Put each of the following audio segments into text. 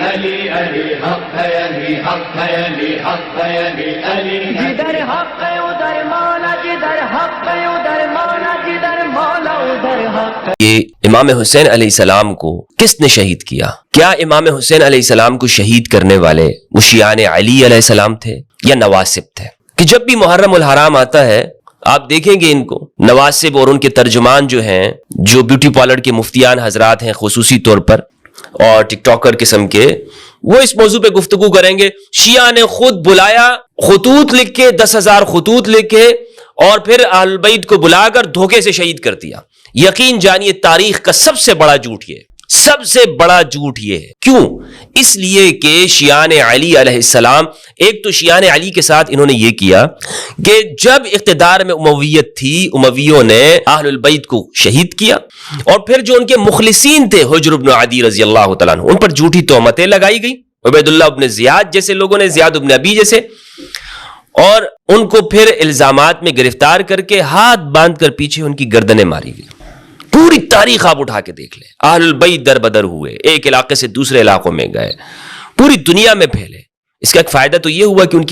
علی علی حق ہے، علی حق ہے، علی حق ہے، علی علی جدھر حق ہے ادھر مولا، جدھر حق ہے ادھر مولا، جدھر مولا ادھر حق ہے۔ یہ امام حسین علیہ السلام کو کس نے شہید کیا؟ کیا امام حسین علیہ السلام کو شہید کرنے والے وہ شیعان علی علیہ السلام تھے یا نواسب تھے؟ کہ جب بھی محرم الحرام آتا ہے آپ دیکھیں گے ان کو نواسب اور ان کے ترجمان جو ہیں، جو بیوٹی پارلر کے مفتیان حضرات ہیں خصوصی طور پر اور ٹک ٹاکر قسم کے، وہ اس موضوع پہ گفتگو کریں گے۔ شیعہ نے خود بلایا، خطوط لکھ کے 10,000 خطوط لکھے اور پھر اہل البیت کو بلا کر دھوکے سے شہید کر دیا۔ یقین جانیے تاریخ کا سب سے بڑا جھوٹ یہ ہے، سب سے بڑا جھوٹ یہ ہے۔ کیوں؟ اس لیے کہ شیعان علی علیہ السلام، ایک تو شیعان علی کے ساتھ انہوں نے یہ کیا کہ جب اقتدار میں امویت تھی، امویوں نے اہل البیت کو شہید کیا، اور پھر جو ان کے مخلصین تھے حجر بن عدی رضی اللہ تعالیٰ عنہ، ان پر جھوٹی تہمتیں لگائی گئی، عبید اللہ بن زیاد جیسے لوگوں نے، زیاد بن ابی جیسے، اور ان کو پھر الزامات میں گرفتار کر کے ہاتھ باندھ کر پیچھے ان کی گردنیں ماری گئی۔ پوری تاریخ آپ اٹھا کے دیکھ لیں، اہل البیت در بدر ہوئے، ایک علاقے سے دوسرے علاقوں میں گئے، پوری دنیا میں پھیلے۔ اس کا ایک فائدہ تو یہ ہوا کہ ان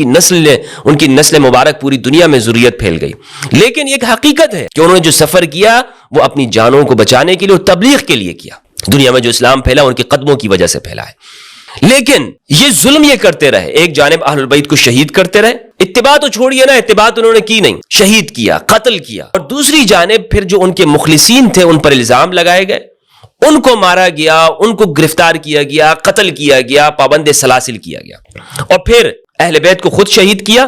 کی نسل مبارک پوری دنیا میں ذریت پھیل گئی، لیکن ایک حقیقت ہے کہ انہوں نے جو سفر کیا وہ اپنی جانوں کو بچانے کے لیے اور تبلیغ کے لیے کیا۔ دنیا میں جو اسلام پھیلا ان کے قدموں کی وجہ سے پھیلا ہے، لیکن یہ ظلم یہ کرتے رہے، ایک جانب اہل البیت کو شہید کرتے رہے، اتباع تو چھوڑیے نا، اتباع انہوں نے کی نہیں، شہید کیا، قتل کیا، اور دوسری جانب پھر جو ان کے مخلصین تھے ان پر الزام لگائے گئے، ان کو مارا گیا، ان کو گرفتار کیا گیا، قتل کیا گیا، پابند سلاسل کیا گیا، اور پھر اہل بیت کو خود شہید کیا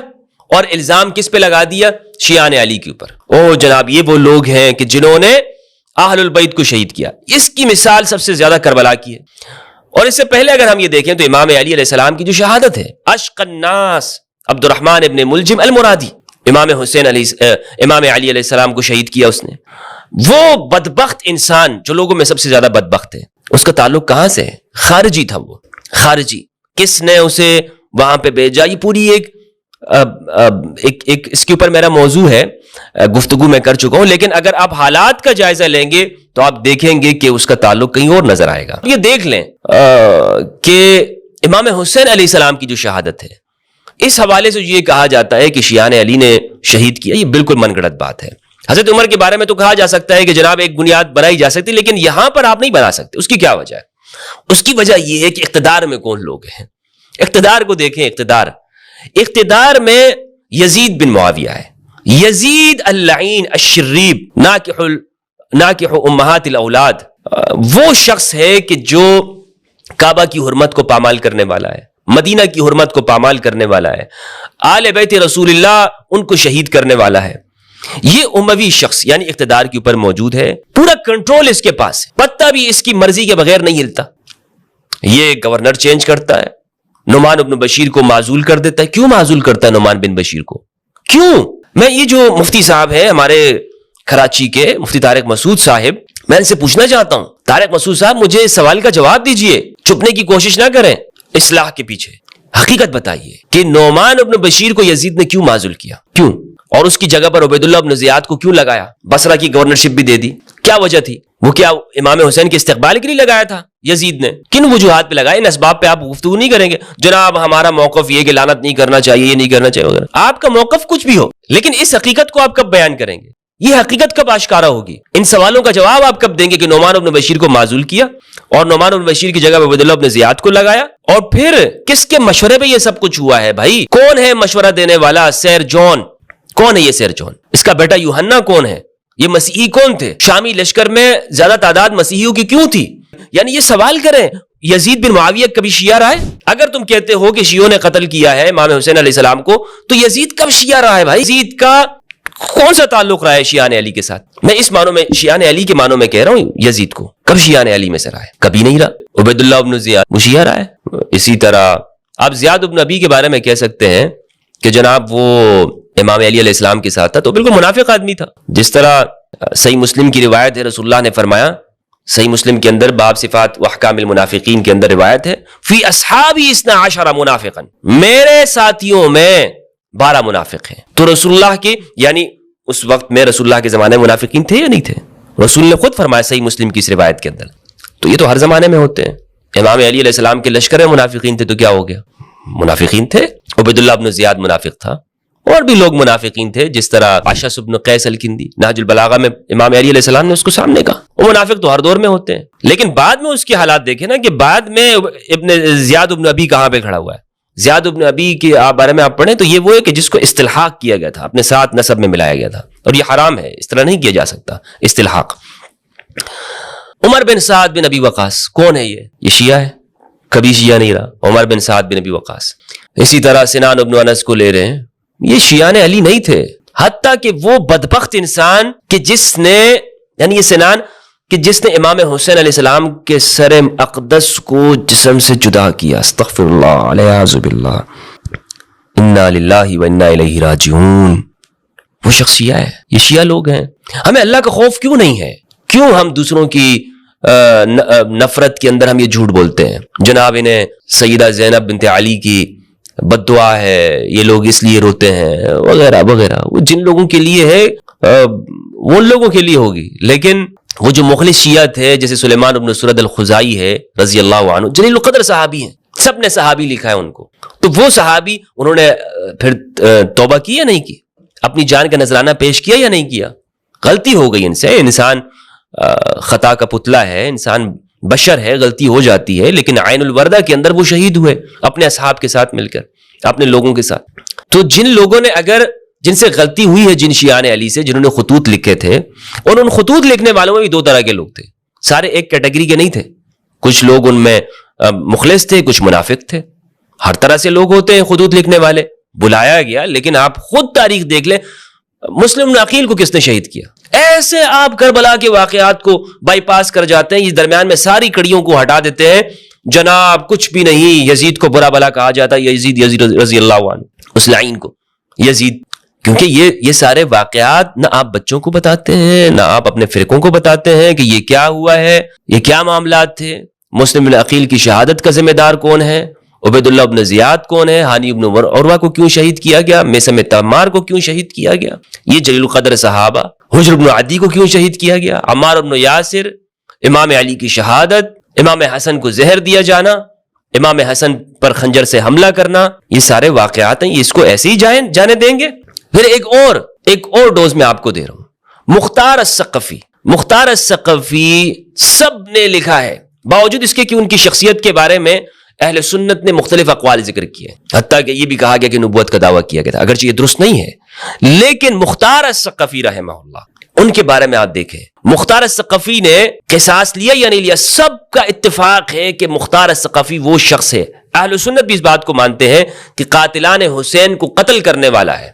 اور الزام کس پہ لگا دیا؟ شیعان علی کے اوپر۔ او جناب، یہ وہ لوگ ہیں کہ جنہوں نے اہل البیت کو شہید کیا۔ اس کی مثال سب سے زیادہ کربلا کی ہے، اور اس سے پہلے اگر ہم یہ دیکھیں تو امام علی علیہ السلام کی جو شہادت ہے، اشق الناس عبد الرحمن ابن ملجم المرادی، امام علی علیہ السلام کو شہید کیا اس نے۔ وہ بدبخت انسان جو لوگوں میں سب سے زیادہ بدبخت ہے، اس کا تعلق کہاں سے ہے؟ خارجی تھا وہ، خارجی۔ کس نے اسے وہاں پہ بھیجا؟ یہ پوری ایک اس کے اوپر میرا موضوع ہے، گفتگو میں کر چکا ہوں، لیکن اگر آپ حالات کا جائزہ لیں گے تو آپ دیکھیں گے کہ اس کا تعلق کہیں اور نظر آئے گا۔ یہ دیکھ لیں کہ امام حسین علیہ السلام کی جو شہادت ہے، اس حوالے سے یہ کہا جاتا ہے کہ شیعان علی نے شہید کیا، یہ بالکل من گھڑت بات ہے۔ حضرت عمر کے بارے میں تو کہا جا سکتا ہے کہ جناب ایک بنیاد بنائی جا سکتی، لیکن یہاں پر آپ نہیں بنا سکتے۔ اس کی کیا وجہ ہے؟ اس کی وجہ یہ ہے کہ اقتدار میں کون لوگ ہیں۔ اقتدار کو دیکھیں، اقتدار میں یزید بن معاویہ ہے، یزید اللعین الشریب ناکح امہات الاولاد، وہ شخص ہے کہ جو کعبہ کی حرمت کو پامال کرنے والا ہے، مدینہ کی حرمت کو پامال کرنے والا ہے، آل بیت رسول اللہ ان کو شہید کرنے والا ہے۔ یہ اموی شخص یعنی اقتدار کے اوپر موجود ہے، پورا کنٹرول اس کے پاس ہے، پتہ بھی اس کی مرضی کے بغیر نہیں ہلتا۔ یہ گورنر چینج کرتا ہے، نعمان بن بشیر کو معزول کر دیتا ہے۔ کیوں معزول کرتا ہے نعمان بن بشیر کو؟ کیوں؟ میں یہ جو مفتی صاحب ہیں ہمارے کراچی کے، مفتی طارق مسعود صاحب، میں ان سے پوچھنا چاہتا ہوں، طارق مسعود صاحب مجھے اس سوال کا جواب دیجئے، چھپنے کی کوشش نہ کریں، اصلاح کے پیچھے حقیقت بتائیے کہ نعمان بن بشیر کو یزید نے کیوں معزول کیا؟ کیوں؟ اور اس کی جگہ پر عبید اللہ بن زیاد کو کیوں لگایا؟ بصرہ کی گورنرشپ بھی دے دی، کیا وجہ تھی؟ وہ کیا امام حسین کے استقبال کے لیے لگایا تھا یزید نے؟ کن وجوہات پہ لگایا؟ ان اسباب پہ آپ گفتگو نہیں کریں گے، جناب ہمارا موقف یہ کہ لعنت نہیں کرنا چاہیے، یہ نہیں کرنا چاہیے وغیرہ۔ آپ کا موقف کچھ بھی ہو، لیکن اس حقیقت کو آپ کب بیان کریں گے؟ یہ حقیقت کب آشکارا ہوگی؟ ان سوالوں کا جواب آپ کب دیں گے کہ نعمان بن بشیر کو معزول کیا اور نعمان بن بشیر کی جگہ عبید اللہ بن زیاد کو لگایا؟ اور پھر کس کے مشورے پہ یہ سب کچھ ہوا ہے بھائی؟ کون ہے مشورہ دینے والا؟ سیر جون۔ کون ہے یہ سیر جون؟ اس کا بیٹا یوحنا کون ہے؟ یہ مسیحی کون تھے؟ شامی لشکر میں زیادہ تعداد مسیحیوں کی کیوں تھی؟ یعنی یہ سوال کریں، یزید بن معاویہ کبھی شیعہ رہا ہے؟ اگر تم کہتے ہو کہ شیعوں نے قتل کیا ہے امام حسین علیہ السلام کو، تو یزید کب شیعہ رہا ہے بھائی؟ یزید کا کون سا تعلق رہا ہے شیعان علی کے ساتھ؟ میں اس معنوں میں شیعان علی کے معنوں میں کہہ رہا ہوں، یزید کو کب شیعان علی میں سے رہا ہے؟ کبھی نہیں رہا۔ عبید اللہ بن زیاد وہ شیعہ رہا ہے۔ اسی طرح آپ زیاد بن ابی کے بارے میں کہہ سکتے ہیں کہ جناب وہ امام علی علیہ السلام کے ساتھ تھا تو بالکل منافق آدمی تھا۔ جس طرح صحیح مسلم کی روایت ہے، رسول اللہ نے فرمایا، صحیح مسلم کے اندر باب صفات و احکام المنافقین کے اندر روایت ہے، فی اصحابی 12 منافقا، میرے ساتھیوں میں 12 منافق ہیں۔ تو رسول اللہ کے یعنی اس وقت میں رسول اللہ کے زمانے میں منافقین تھے یا نہیں تھے؟ رسول نے خود فرمایا صحیح مسلم کی اس روایت کے اندر۔ تو یہ تو ہر زمانے میں ہوتے ہیں، امام علی علیہ السلام کے لشکر میں منافقین تھے تو کیا ہو گیا؟ منافقین تھے. عبیداللہ بن زیاد منافق تھا, اور بھی لوگ منافقین تھے, جس طرح اشعث بن قیس الکندی. نہج البلاغہ میں امام علی علیہ السلام نے اس کو سامنے کہا. وہ منافق تو ہر دور میں ہوتے ہیں, لیکن بعد میں اس کے حالات دیکھیں نا, کہ بعد میں ابن زیاد ابن ابی کہاں پہ کھڑا ہوا ہے. زیاد ابن ابی کے بارے میں آپ پڑھیں تو یہ وہ ہے کہ جس کو استلحاق کیا گیا تھا, اپنے ساتھ نسب میں ملایا گیا تھا, اور یہ حرام ہے, اس طرح نہیں کیا جا سکتا استلحاق. عمر بن سعد بن ابی وقاص کون ہے؟ یہ شیعہ ہے, کبھی شیعہ نہیں رہا. عمر بن سعد بن ابی وقاص. اسی طرح سنان ابن انس کو لے رہے ہیں, یہ شیعان علی نہیں تھے. حتیٰ کہ وہ بدبخت انسان کہ جس نے, یعنی یہ سنان کہ جس نے امام حسین علیہ السلام کے سر اقدس کو جسم سے جدا کیا, استغفر اللہ, والعیاذ باللہ, انا للہ و انا الیہ راجعون, وہ شخص شیعہ ہے. یہ شیعہ لوگ ہیں. ہمیں اللہ کا خوف کیوں نہیں ہے؟ کیوں ہم دوسروں کی نفرت کے اندر ہم یہ جھوٹ بولتے ہیں؟ جناب انہیں سیدہ زینب بنت علی کی بد دعا ہے, یہ لوگ اس لیے روتے ہیں وغیرہ وغیرہ. وہ جن لوگوں کے لیے ہے وہ ان لوگوں کے لیے ہوگی, لیکن وہ جو مخلص شیعہ تھے جیسے سلیمان بن سرد الخزائی ہے رضی اللہ عنہ, جلیل القدر صحابی ہیں, سب نے صحابی لکھا ہے ان کو. تو وہ صحابی انہوں نے پھر توبہ کی یا نہیں کی؟ اپنی جان کا نذرانہ پیش کیا یا نہیں کیا؟ غلطی ہو گئی ان سے. انسان خطا کا پتلا ہے, انسان بشر ہے, غلطی ہو جاتی ہے, لیکن عین الوردہ کے اندر وہ شہید ہوئے اپنے اصحاب کے ساتھ مل کر, اپنے لوگوں کے ساتھ. تو جن لوگوں نے اگر جن سے غلطی ہوئی ہے, جن شیعان علی سے جنہوں نے خطوط لکھے تھے, اور ان خطوط لکھنے والوں میں بھی دو طرح کے لوگ تھے, سارے ایک کیٹیگری کے نہیں تھے. کچھ لوگ ان میں مخلص تھے, کچھ منافق تھے. ہر طرح سے لوگ ہوتے ہیں خطوط لکھنے والے, بلایا گیا. لیکن آپ خود تاریخ دیکھ لیں, مسلم بن عقیل کو کس نے شہید کیا؟ ایسے آپ کربلا کے واقعات کو بائی پاس کر جاتے ہیں, یہ درمیان میں ساری کڑیوں کو ہٹا دیتے ہیں. جناب کچھ بھی نہیں, یزید کو برا بلا کہا جاتا ہے, یزید رضی اللہ عنہ, اس لعین کو یزید. کیونکہ یہ سارے واقعات نہ آپ بچوں کو بتاتے ہیں, نہ آپ اپنے فرقوں کو بتاتے ہیں کہ یہ کیا ہوا ہے, یہ کیا معاملات تھے. مسلم بن عقیل کی شہادت کا ذمہ دار کون ہے؟ عبیداللہ بن زیاد کون ہے؟ ہانی بن عروہ کو کیوں شہید کیا گیا؟ میثم تمار کو کیوں شہید کیا گیا؟ یہ جلیل القدر صحابہ. حجر بن عدی کو کیوں شہید کیا گیا؟ عمار بن یاسر, امام علی کی شہادت, امام حسن کو زہر دیا جانا, امام حسن پر خنجر سے حملہ کرنا, یہ سارے واقعات ہیں. یہ اس کو ایسے ہی جانے دیں گے؟ پھر ایک اور ڈوز میں آپ کو دے رہا ہوں. مختار الثقفی. مختار الثقفی سب نے لکھا ہے, باوجود اس کے کہ ان کی شخصیت کے بارے میں اہل سنت نے مختلف اقوال ذکر کیے, حتیٰ کہ یہ بھی کہا گیا کہ نبوت کا دعویٰ کیا گیا تھا, اگرچہ یہ درست نہیں ہے. لیکن مختار الثقفی رحمہ اللہ, ان کے بارے میں آپ دیکھیں, مختار الثقفی نے قصاص لیا یا نہیں لیا؟ سب کا اتفاق ہے کہ مختار الثقفی وہ شخص ہے, اہل سنت بھی اس بات کو مانتے ہیں کہ قاتلان حسین کو قتل کرنے والا ہے,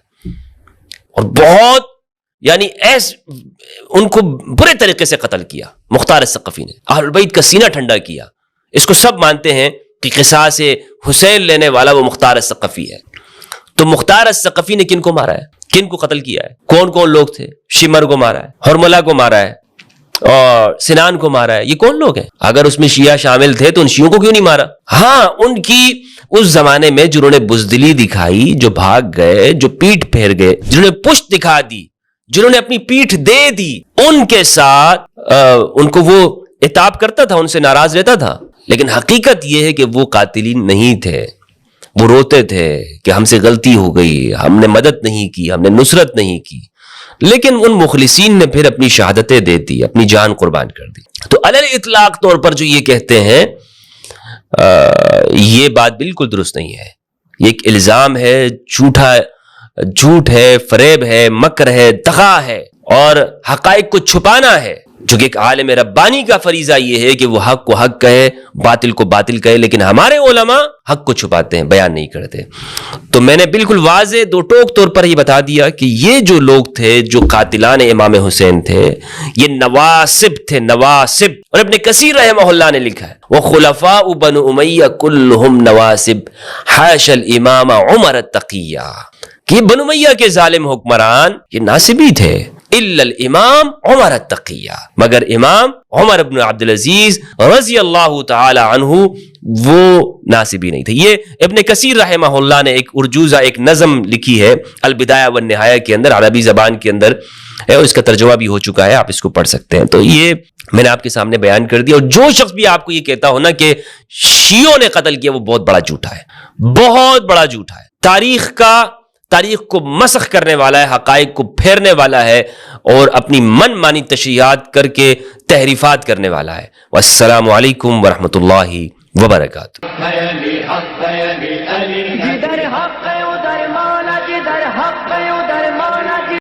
اور بہت یعنی ان کو برے طریقے سے قتل کیا مختار الثقفی نے. اہل البیت کا سینہ ٹھنڈا کیا. اس کو سب مانتے ہیں کہ قصاص حسین لینے والا وہ مختار الثقفی ہے. تو مختار الثقفی نے کن کو مارا ہے, کن کو قتل کیا ہے؟ کون کون لوگ تھے؟ شمر کو مارا ہے, حرملہ کو مارا ہے, اور سنان کو مارا ہے. یہ کون لوگ ہیں؟ اگر اس میں شیعہ شامل تھے تو ان شیعوں کو کیوں نہیں مارا؟ ہاں, ان کی اس زمانے میں جنہوں نے بزدلی دکھائی, جو بھاگ گئے, جو پیٹھ پھیر گئے, جنہوں نے پشت دکھا دی, جنہوں نے اپنی پیٹھ دے دی, ان کے ساتھ ان کو وہ عتاب کرتا تھا, ان سے ناراض رہتا تھا. لیکن حقیقت یہ ہے کہ وہ قاتلین نہیں تھے. وہ روتے تھے کہ ہم سے غلطی ہو گئی, ہم نے مدد نہیں کی, ہم نے نصرت نہیں کی. لیکن ان مخلصین نے پھر اپنی شہادتیں دے دی, اپنی جان قربان کر دی. تو علی الاطلاق طور پر جو یہ کہتے ہیں یہ بات بالکل درست نہیں ہے. یہ ایک الزام ہے, جھوٹ ہے, فریب ہے, مکر ہے, دغا ہے, اور حقائق کو چھپانا ہے. جو کہ ایک عالم ربانی کا فریضہ یہ ہے کہ وہ حق کو حق کہے, باطل کو باطل کہے. لیکن ہمارے علماء حق کو چھپاتے ہیں, بیان نہیں کرتے. تو میں نے بالکل واضح دو ٹوک طور پر یہ بتا دیا کہ یہ جو لوگ تھے جو قاتلان امام حسین تھے, یہ نواسب تھے, نواسب. اور ابن کثیر رحمہ اللہ نے لکھا ہے, وَخُلَفَاءُ بَنُ أُمَيَّةَ كُلُّهُمْ نَوَاسِب حَاشَ الْإِمَامَ عُمَرَ التَّقِيَّ. کہ یہ بنو امیہ کے ظالم حکمران یہ ناصبی تھے, الا الامام عمر التقیہ, مگر امام عمر بن عبدالعزیز رضی اللہ تعالی عنہ وہ ناصبی نہیں تھے. یہ ابن کثیر رحمہ اللہ نے ایک ارجوزہ, ایک نظم لکھی ہے البدایہ والنہایہ کے اندر, عربی زبان کے اندر ہے اور اس کا ترجمہ بھی ہو چکا ہے, آپ اس کو پڑھ سکتے ہیں. تو یہ میں نے آپ کے سامنے بیان کر دیا. اور جو شخص بھی آپ کو یہ کہتا ہو نا کہ شیعوں نے قتل کیا, وہ بہت بڑا جھوٹا ہے, بہت بڑا جھوٹا ہے. تاریخ کو مسخ کرنے والا ہے, حقائق کو پھیرنے والا ہے اور اپنی من مانی تشریحات کر کے تحریفات کرنے والا ہے. والسلام علیکم ورحمۃ اللہ وبرکاتہ. جدھر حق ادھر مولا, جدھر حق ادھر مولا.